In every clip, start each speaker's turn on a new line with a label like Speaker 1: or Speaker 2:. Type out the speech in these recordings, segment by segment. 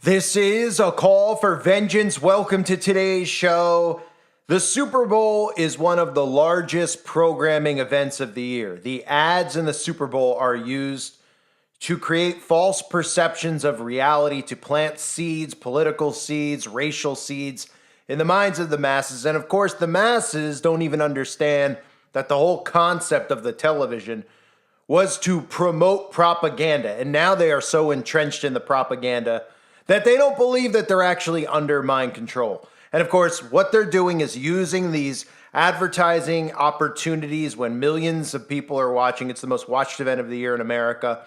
Speaker 1: This is a call for vengeance. Welcome to today's show. The Super Bowl is one of the largest programming events of the year. The ads in the Super Bowl are used to create false perceptions of reality, to plant seeds, political seeds, racial seeds in the minds of the masses. And of course, the masses don't even understand that the whole concept of the television was to promote propaganda. And now they are so entrenched in the propaganda that they don't believe that they're actually under mind control. And of course, what they're doing is using these advertising opportunities when millions of people are watching. It's the most watched event of the year in America,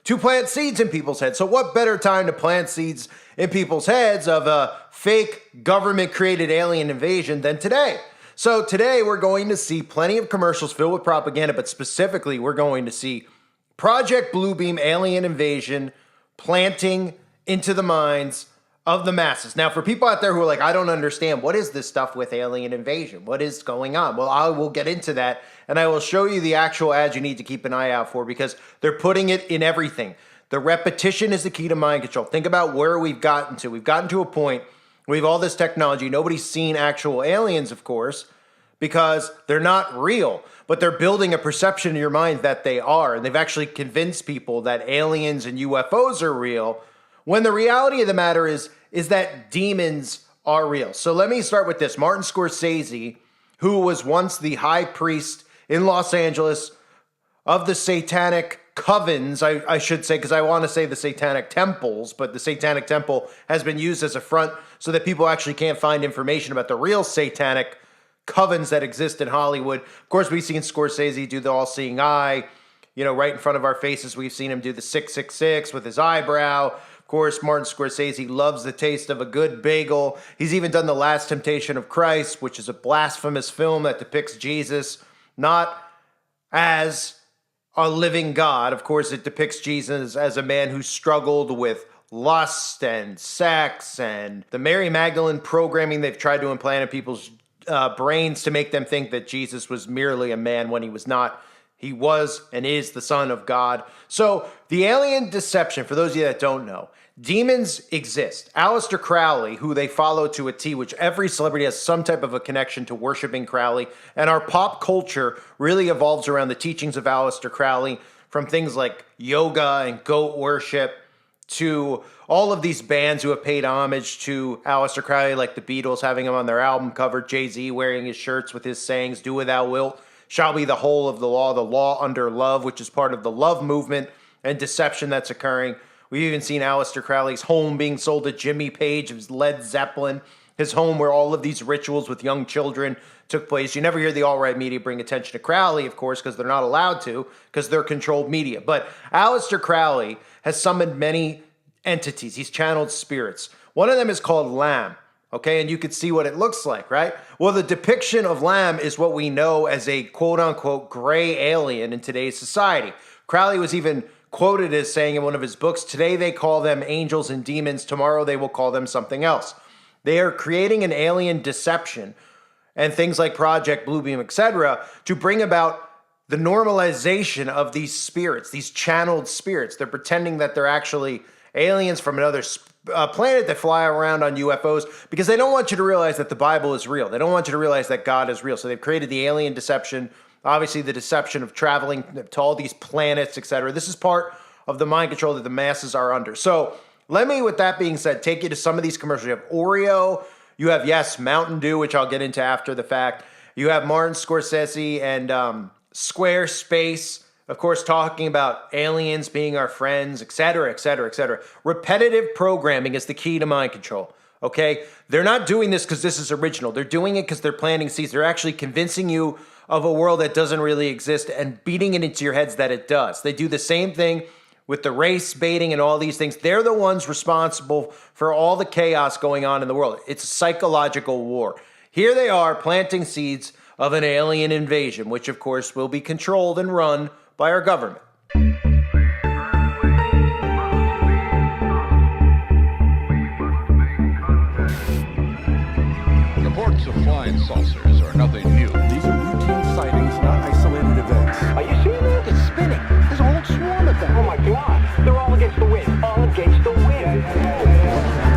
Speaker 1: to plant seeds in people's heads. So what better time to plant seeds in people's heads of a fake government-created alien invasion than today? So today we're going to see plenty of commercials filled with propaganda, but specifically we're going to see Project Bluebeam alien invasion planting into the minds of the masses. Now, for people out there who are like, I don't understand, what is this stuff with alien invasion? What is going on? Well, I will get into that, and I will show you the actual ads you need to keep an eye out for, because they're putting it in everything. The repetition is the key to mind control. Think about where we've gotten to. We've gotten to a point where we have all this technology. Nobody's seen actual aliens, of course, because they're not real, but they're building a perception in your mind that they are, and they've actually convinced people that aliens and UFOs are real, when the reality of the matter is that demons are real. So let me start with this. Martin Scorsese, who was once the high priest in Los Angeles of the satanic covens, I should say, because I want to say the satanic temples, but the satanic temple has been used as a front so that people actually can't find information about the real satanic covens that exist in Hollywood. Of course, we've seen Scorsese do the all-seeing eye, right in front of our faces. We've seen him do the 666 with his eyebrow. Of course, Martin Scorsese loves the taste of a good bagel. He's even done The Last Temptation of Christ, which is a blasphemous film that depicts Jesus not as a living God. Of course, it depicts Jesus as a man who struggled with lust and sex and the Mary Magdalene programming they've tried to implant in people's brains to make them think that Jesus was merely a man when he was not. He was and is the Son of God. So the alien deception, for those of you that don't know, demons exist. Aleister Crowley, who they follow to a T, which every celebrity has some type of a connection to worshiping Crowley, and our pop culture really evolves around the teachings of Aleister Crowley, from things like yoga and goat worship to all of these bands who have paid homage to Aleister Crowley, like the Beatles having him on their album cover, Jay-Z wearing his shirts with his sayings, do what thou wilt, shall be the whole of the law under love, which is part of the love movement and deception that's occurring. We've even seen Aleister Crowley's home being sold to Jimmy Page of Led Zeppelin, his home where all of these rituals with young children took place. You never hear the alt-right media bring attention to Crowley, of course, because they're not allowed to, because they're controlled media. But Aleister Crowley has summoned many entities. He's channeled spirits. One of them is called Lamb. Okay, and you could see what it looks like, right? Well, the depiction of Lamb is what we know as a quote-unquote gray alien in today's society. Crowley was even quoted as saying in one of his books, today they call them angels and demons, tomorrow they will call them something else. They are creating an alien deception and things like Project Bluebeam, etc., to bring about the normalization of these spirits, these channeled spirits. They're pretending that they're actually aliens from another planet that fly around on UFOs, because they don't want you to realize that the Bible is real. They don't want you to realize that God is real. So they've created the alien deception, obviously the deception of traveling to all these planets, etc. This is part of the mind control that the masses are under. So let me, with that being said, take you to some of these commercials. You have Oreo, you have, yes, Mountain Dew, which I'll get into after the fact. You have Martin Scorsese and Squarespace, of course, talking about aliens being our friends, etc., etc., etc. Repetitive programming is the key to mind control, okay? They're not doing this because this is original. They're doing it because they're planting seeds. They're actually convincing you of a world that doesn't really exist and beating it into your heads that it does. They do the same thing with the race baiting and all these things. They're the ones responsible for all the chaos going on in the world. It's a psychological war. Here they are planting seeds of an alien invasion, which of course will be controlled and run by our government.
Speaker 2: Reports of flying saucers are nothing new.
Speaker 3: These are routine sightings, not isolated events.
Speaker 4: Are you seeing that? It's spinning. There's a whole swarm of them. Oh my God. They're all against the wind. All against the wind.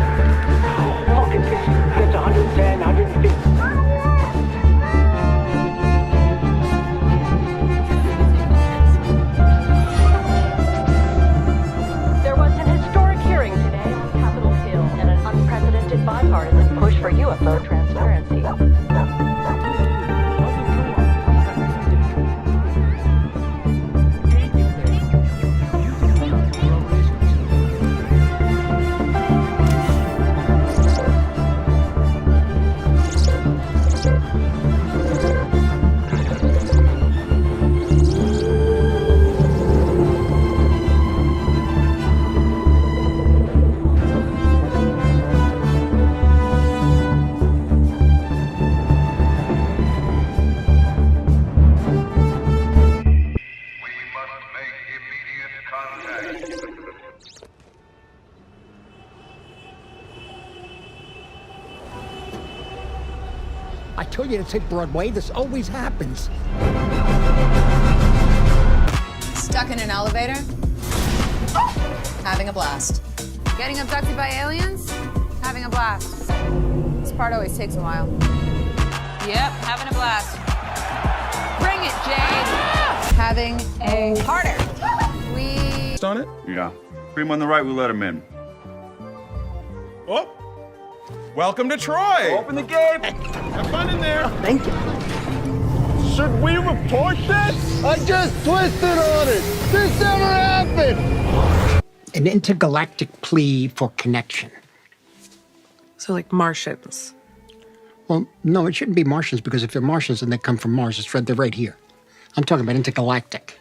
Speaker 4: I told you to take Broadway. This always happens.
Speaker 5: Stuck in an elevator? Having a blast.
Speaker 6: Getting abducted by aliens? Having a blast. This part always takes a while. Yep, having a blast. Bring it, Jade! Having a harder. We...
Speaker 7: On it?
Speaker 8: Yeah. Cream on the right, we let him in.
Speaker 7: Oh! Welcome to Troy!
Speaker 8: Open the gate!
Speaker 7: Have fun in there!
Speaker 4: Thank you.
Speaker 3: Should we report this? I just twisted on it. This never happened.
Speaker 4: An intergalactic plea for connection.
Speaker 9: So like Martians.
Speaker 4: Well, no, it shouldn't be Martians, because if they're Martians and they come from Mars, they're right here. I'm talking about intergalactic,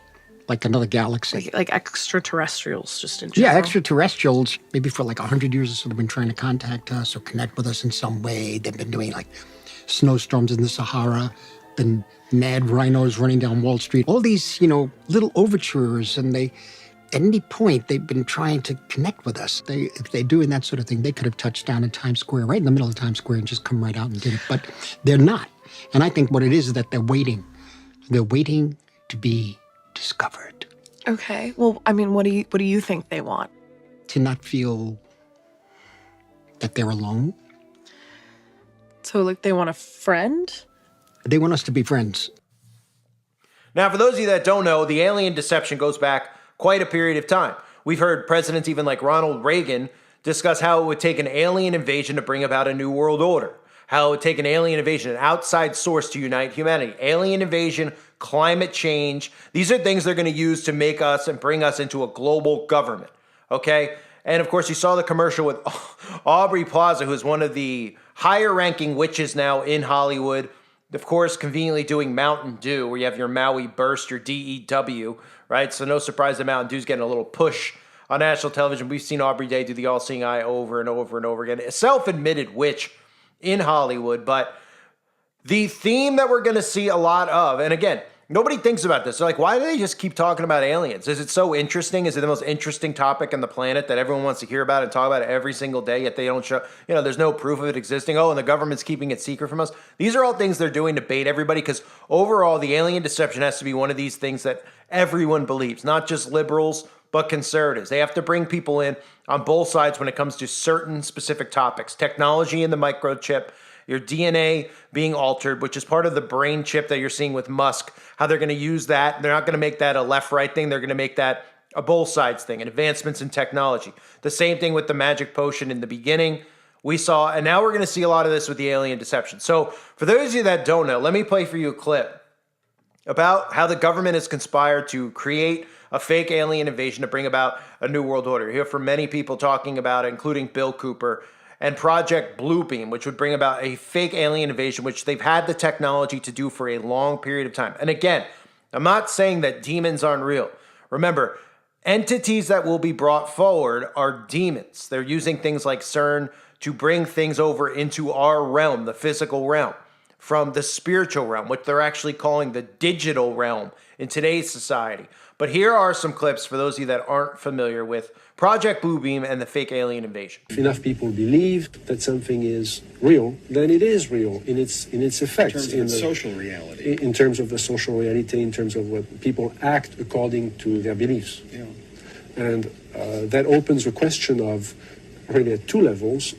Speaker 4: like another galaxy.
Speaker 9: Like extraterrestrials, just in
Speaker 4: Yeah,
Speaker 9: general.
Speaker 4: extraterrestrials, maybe for like 100 years or so, they've been trying to contact us or connect with us in some way. They've been doing like snowstorms in the Sahara, been mad rhinos running down Wall Street. All these, little overtures, and at any point, they've been trying to connect with us. If they're doing that sort of thing, they could have touched down in Times Square, right in the middle of Times Square, and just come right out and did it. But they're not. And I think what it is that they're waiting. They're waiting to be discovered.
Speaker 9: Okay. Well, I mean, what do you think they want?
Speaker 4: To not feel that they're alone.
Speaker 9: So like they want a friend?
Speaker 4: They want us to be friends.
Speaker 1: Now, for those of you that don't know, the alien deception goes back quite a period of time. We've heard presidents even like Ronald Reagan discuss how it would take an alien invasion to bring about a new world order, how it would take an alien invasion, an outside source to unite humanity. Alien invasion, climate change, these are things they're going to use to make us and bring us into a global government, okay? And of course, you saw the commercial with Aubrey Plaza, who's one of the higher-ranking witches now in Hollywood. Of course, conveniently doing Mountain Dew, where you have your Maui Burst, your DEW, right? So no surprise that Mountain Dew's getting a little push on national television. We've seen Aubrey Day do the all-seeing eye over and over and over again. A self-admitted witch in Hollywood, but the theme that we're going to see a lot of, and again, nobody thinks about this. They're like, why do they just keep talking about aliens? Is it so interesting? Is it the most interesting topic on the planet that everyone wants to hear about and talk about it every single day, yet they don't show, there's no proof of it existing. Oh, and the government's keeping it secret from us. These are all things they're doing to bait everybody, because overall, the alien deception has to be one of these things that everyone believes, not just liberals, but conservatives. They have to bring people in on both sides when it comes to certain specific topics. Technology and the microchip, your DNA being altered, which is part of the brain chip that you're seeing with Musk, how they're going to use that. They're not going to make that a left-right thing. They're going to make that a both sides thing, and advancements in technology. The same thing with the magic potion in the beginning we saw, and now we're going to see a lot of this with the alien deception. So for those of you that don't know, let me play for you a clip about how the government has conspired to create a fake alien invasion to bring about a new world order. You hear from many people talking about it, including Bill Cooper, and Project Bluebeam, which would bring about a fake alien invasion, which they've had the technology to do for a long period of time. And again, I'm not saying that demons aren't real. Remember, entities that will be brought forward are demons. They're using things like CERN to bring things over into our realm, the physical realm, from the spiritual realm, what they're actually calling the digital realm in today's society. But here are some clips for those of you that aren't familiar with Project Bluebeam and the fake alien invasion.
Speaker 10: If enough people believe that something is real, then it is real in its effects.
Speaker 3: In terms of social reality.
Speaker 10: In terms of the social reality, in terms of what people act according to their beliefs.
Speaker 3: Yeah.
Speaker 10: And that opens a question of, really at two levels,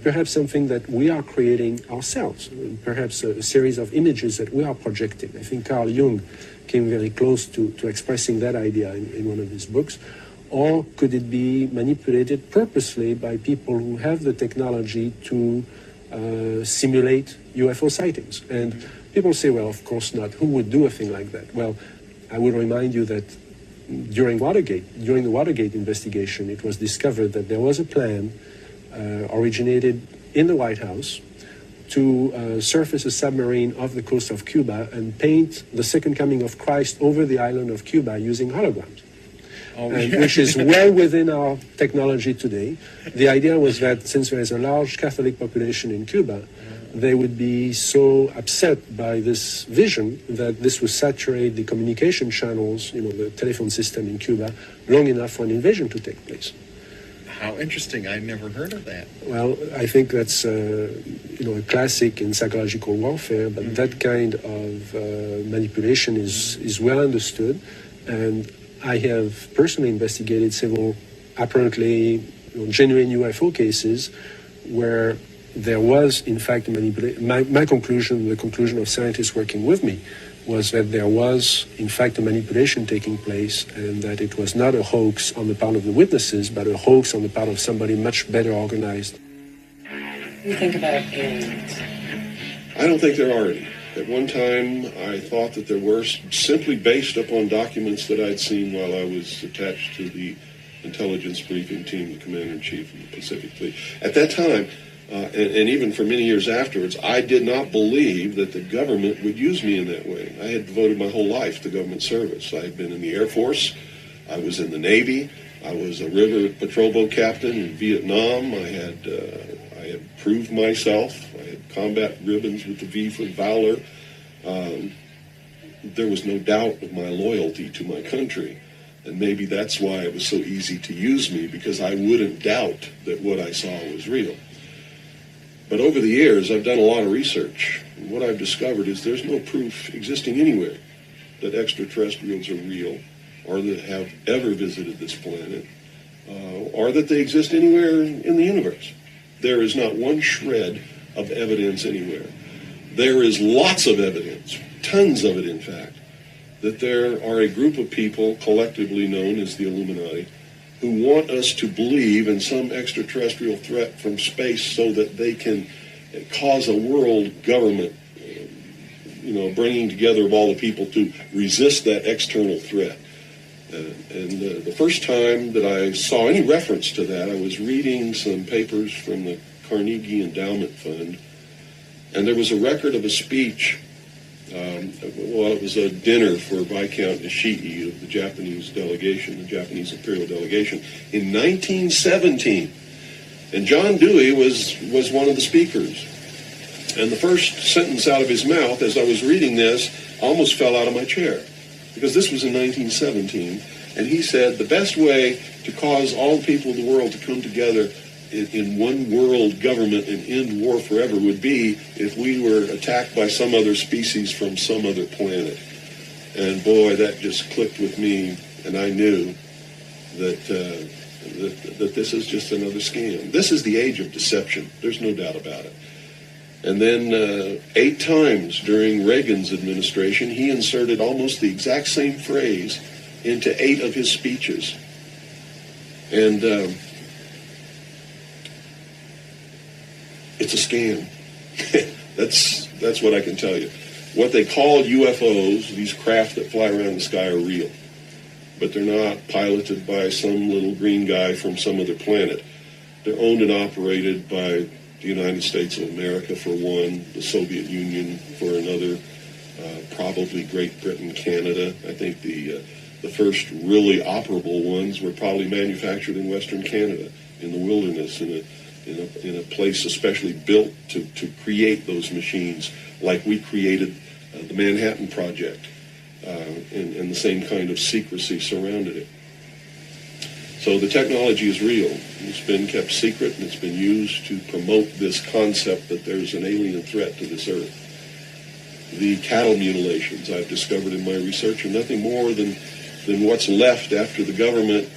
Speaker 10: perhaps something that we are creating ourselves, perhaps a series of images that we are projecting. I think Carl Jung came very close to expressing that idea in one of his books. Or could it be manipulated purposely by people who have the technology to simulate UFO sightings? And people say, well, of course not. Who would do a thing like that? Well, I would remind you that during the Watergate investigation, it was discovered that there was a plan originated in the White House to surface a submarine off the coast of Cuba and paint the second coming of Christ over the island of Cuba using holograms. Which is well within our technology today. The idea was that since there is a large Catholic population in Cuba, they would be so upset by this vision that this would saturate the communication channels, the telephone system in Cuba, long enough for an invasion to take place.
Speaker 3: How interesting. I never heard of that.
Speaker 10: Well, I think that's a classic in psychological warfare, but that kind of manipulation is well understood, and I have personally investigated several apparently genuine UFO cases where there was, in fact, my conclusion, the conclusion of scientists working with me, was that there was, in fact, a manipulation taking place, and that it was not a hoax on the part of the witnesses, but a hoax on the part of somebody much better organized.
Speaker 9: What do you think about aliens?
Speaker 3: I don't think there are any. At one time, I thought that there were, simply based upon documents that I'd seen while I was attached to the intelligence briefing team, the commander-in-chief of the Pacific Fleet. At that time, and even for many years afterwards, I did not believe that the government would use me in that way. I had devoted my whole life to government service. I had been in the Air Force, I was in the Navy, I was a river patrol boat captain in Vietnam. I had proved myself. I had combat ribbons with the V for Valor. There was no doubt of my loyalty to my country. And maybe that's why it was so easy to use me, because I wouldn't doubt that what I saw was real. But over the years, I've done a lot of research. And what I've discovered is there's no proof existing anywhere that extraterrestrials are real, or that have ever visited this planet, or that they exist anywhere in the universe. There is not one shred of evidence anywhere. There is lots of evidence, tons of it in fact, that there are a group of people collectively known as the Illuminati who want us to believe in some extraterrestrial threat from space so that they can cause a world government, bringing together of all the people to resist that external threat. And the first time that I saw any reference to that, I was reading some papers from the Carnegie Endowment Fund, and there was a record of a speech. It was a dinner for Viscount Ishii of the Japanese delegation, the Japanese imperial delegation, in 1917. And John Dewey was one of the speakers. And the first sentence out of his mouth, as I was reading this, almost fell out of my chair, because this was in 1917. And he said, the best way to cause all the people of the world to come together in one world government and end war forever would be if we were attacked by some other species from some other planet. And boy, that just clicked with me, and I knew that this is just another scam. This is the age of deception. There's no doubt about it. And then 8 times during Reagan's administration, he inserted almost the exact same phrase into 8 of his speeches. And it's a scam. That's what I can tell you. What they call UFOs, these craft that fly around the sky, are real. But they're not piloted by some little green guy from some other planet. They're owned and operated by the United States of America for one, the Soviet Union for another, probably Great Britain, Canada. I think the first really operable ones were probably manufactured in Western Canada, in the wilderness, in a place especially built to create those machines, like we created the Manhattan Project, and the same kind of secrecy surrounded it. So the technology is real. It's been kept secret, and it's been used to promote this concept that there's an alien threat to this earth. The cattle mutilations I've discovered in my research are nothing more than what's left after the government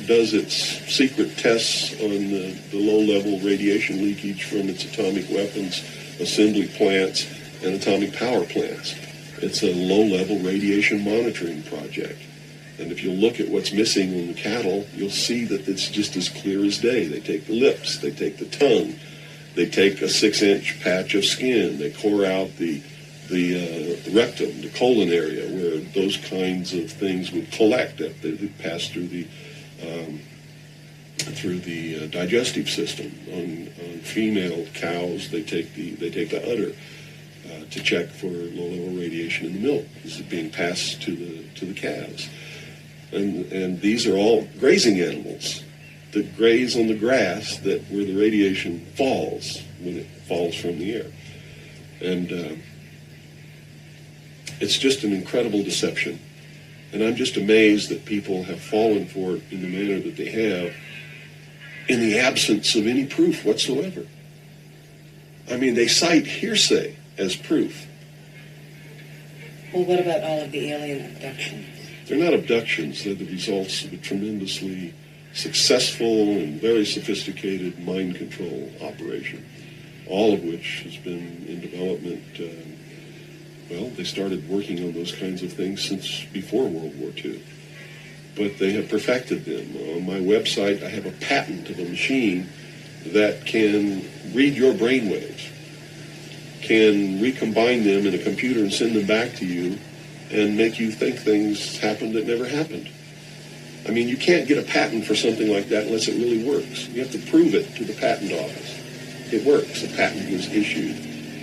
Speaker 3: does its secret tests on the low-level radiation leakage from its atomic weapons assembly plants and atomic power plants. It's a low-level radiation monitoring project. And if you look at what's missing in the cattle, you'll see that it's just as clear as day. They take the lips, they take the tongue, they take a 6-inch patch of skin, they core out the rectum, the colon area, where those kinds of things would collect after they pass through the digestive system. On female cows, they take the udder to check for low-level radiation in the milk. This is being passed to the calves, and these are all grazing animals that graze on the grass where the radiation falls when it falls from the air, and it's just an incredible deception. And I'm just amazed that people have fallen for it in the manner that they have. in the absence of any proof whatsoever. I mean, they cite hearsay as proof.
Speaker 11: Well, what about all of the alien abductions?
Speaker 3: They're not abductions. They're the results of a tremendously successful and very sophisticated mind control operation, all of which has been in development. Well, they started working on those kinds of things since before World War II. But they have perfected them. On my website, I have a patent of a machine that can read your brainwaves, can recombine them in a computer and send them back to you and make you think things happened that never happened. I mean, you can't get a patent for something like that unless it really works. You have to prove it to the patent office. It works. A patent was issued.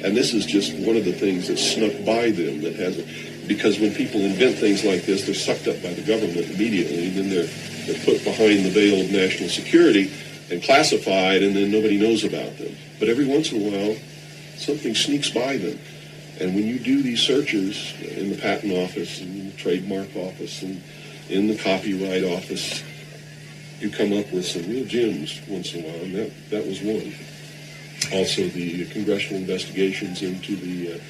Speaker 3: And this is just one of the things that snuck by them that hasn't, because when people invent things like this, they're sucked up by the government immediately, and then they're put behind the veil of national security and classified, and then nobody knows about them. But every once in a while, something sneaks by them. And when you do these searches in the patent office and in the trademark office and in the copyright office, you come up with some real gems once in a while, and that was one. Also, the congressional investigations into the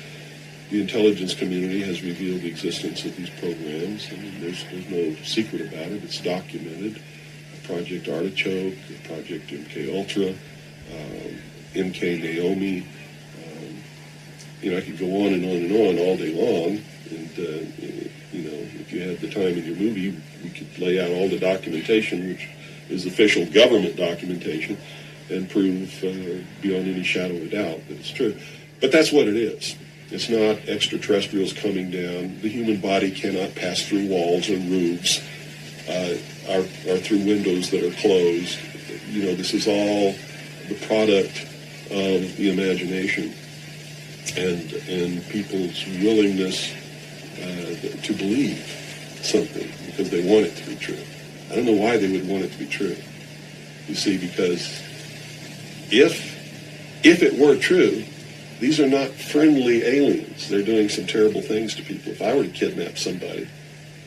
Speaker 3: intelligence community has revealed the existence of these programs. I mean, there's no secret about it. It's documented. Project Artichoke, Project MK Ultra, MK Naomi. I could go on and on and on all day long. And, if you had the time in your movie, we could lay out all the documentation, which is official government documentation, and prove beyond any shadow of a doubt that it's true. But that's what it is. It's not extraterrestrials coming down. The human body cannot pass through walls and roofs or through windows that are closed. This is all the product of the imagination and people's willingness to believe something because they want it to be true. I don't know why they would want it to be true. You see, because if it were true, these are not friendly aliens. They're doing some terrible things to people. If I were to kidnap somebody,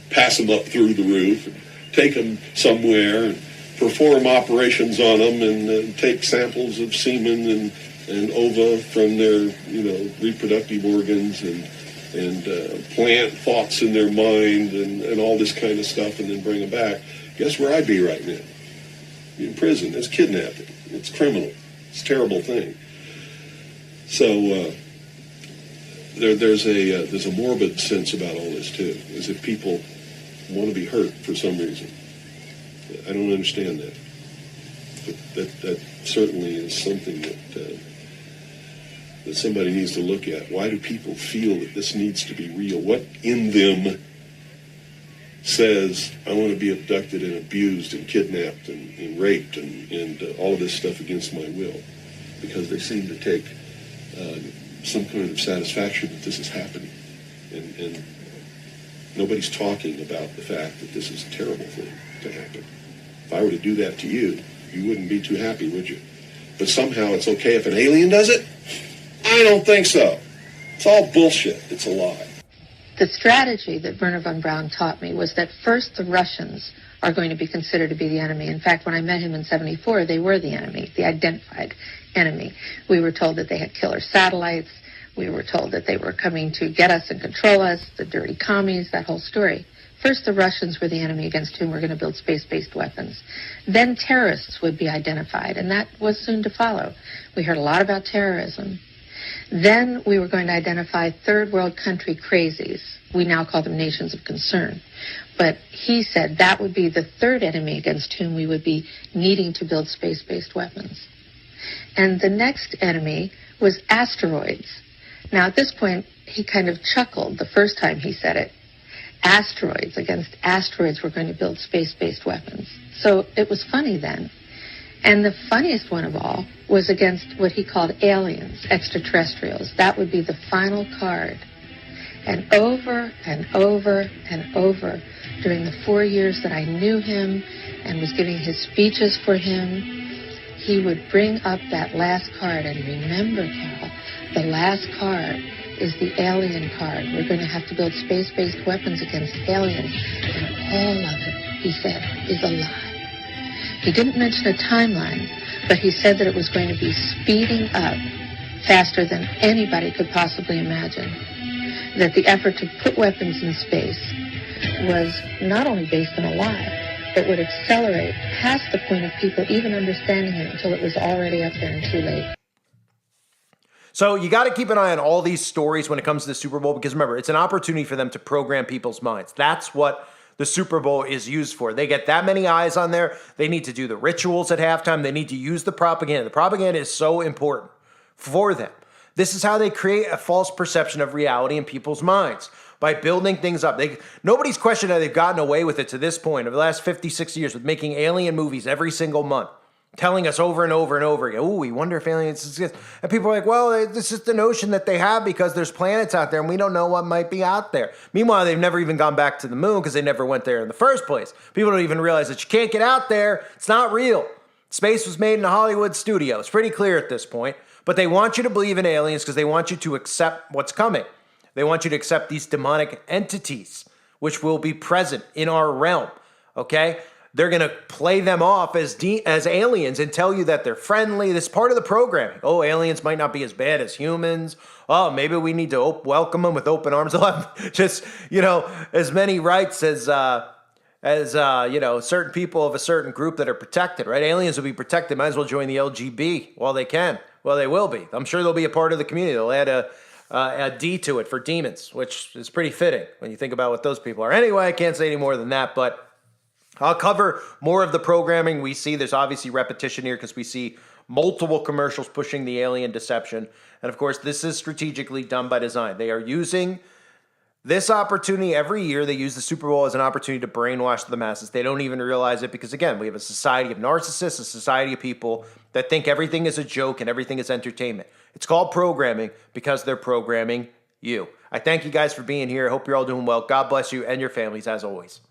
Speaker 3: pass them up through the roof, and take them somewhere, and perform operations on them, and take samples of semen and ova from their, reproductive organs, and plant thoughts in their mind, and all this kind of stuff, and then bring them back, guess where I'd be right now? In prison. It's kidnapping. It's criminal. It's a terrible thing. So there's a morbid sense about all this too, as if people want to be hurt for some reason. I don't understand that. But that certainly is something that somebody needs to look at. Why do people feel that this needs to be real? What in them says, I want to be abducted and abused and kidnapped and raped and all of this stuff against my will? Because they seem to take some kind of satisfaction that this is happening. And nobody's talking about the fact that this is a terrible thing to happen. If I were to do that to you, you wouldn't be too happy, would you? But somehow it's okay if an alien does it? I don't think so. It's all bullshit. It's a lie.
Speaker 11: The strategy that Werner von Braun taught me was that first the Russians are going to be considered to be the enemy. In fact, when I met him in '74, they were the enemy, the identified enemy. We were told that they had killer satellites. We were told that they were coming to get us and control us, the dirty commies, that whole story. First, the Russians were the enemy against whom we're going to build space-based weapons. Then terrorists would be identified, and that was soon to follow. We heard a lot about terrorism. Then we were going to identify third world country crazies. We now call them nations of concern. But he said that would be the third enemy against whom we would be needing to build space-based weapons. And the next enemy was asteroids. Now, at this point, he kind of chuckled the first time he said it. Asteroids, against asteroids, we're going to build space-based weapons. So it was funny then. And the funniest one of all was against what he called aliens, extraterrestrials. That would be the final card. And over and over and over during the 4 years that I knew him and was giving his speeches for him, he would bring up that last card. And remember, Carol, the last card is the alien card. We're going to have to build space-based weapons against aliens. And all of it, he said, is a lie. He didn't mention a timeline, but he said that it was going to be speeding up faster than anybody could possibly imagine. That the effort to put weapons in space was not only based on a lie, but would accelerate past the point of people even understanding it until it was already up there and too late.
Speaker 1: So you got to keep an eye on all these stories when it comes to the Super Bowl, because remember, it's an opportunity for them to program people's minds. That's what the Super Bowl is used for. They get that many eyes on there. They need to do the rituals at halftime. They need to use the propaganda. The propaganda is so important for them. This is how they create a false perception of reality in people's minds, by building things up. Nobody's questioned how they've gotten away with it to this point over the last 50, 60 years with making alien movies every single month, telling us over and over and over again, oh, we wonder if aliens exist. And people are like, well, this is the notion that they have because there's planets out there and we don't know what might be out there. Meanwhile, they've never even gone back to the moon because they never went there in the first place. People don't even realize that you can't get out there. It's not real. Space was made in a Hollywood studio. It's pretty clear at this point. But they want you to believe in aliens because they want you to accept what's coming. They want you to accept these demonic entities, which will be present in our realm, okay? They're going to play them off as aliens and tell you that they're friendly. This is part of the programming. Oh, aliens might not be as bad as humans. Oh, maybe we need to welcome them with open arms. They'll have just, as many rights as certain people of a certain group that are protected, right? Aliens will be protected. Might as well join the LGB while they can. Well, they will be. I'm sure they'll be a part of the community. They'll add a D to it for demons, which is pretty fitting when you think about what those people are. Anyway, I can't say any more than that, but I'll cover more of the programming we see. There's obviously repetition here because we see multiple commercials pushing the alien deception. And of course, this is strategically done by design. They are using this opportunity every year. They use the Super Bowl as an opportunity to brainwash the masses. They don't even realize it because, again, we have a society of narcissists, a society of people that think everything is a joke and everything is entertainment. It's called programming because they're programming you. I thank you guys for being here. I hope you're all doing well. God bless you and your families as always.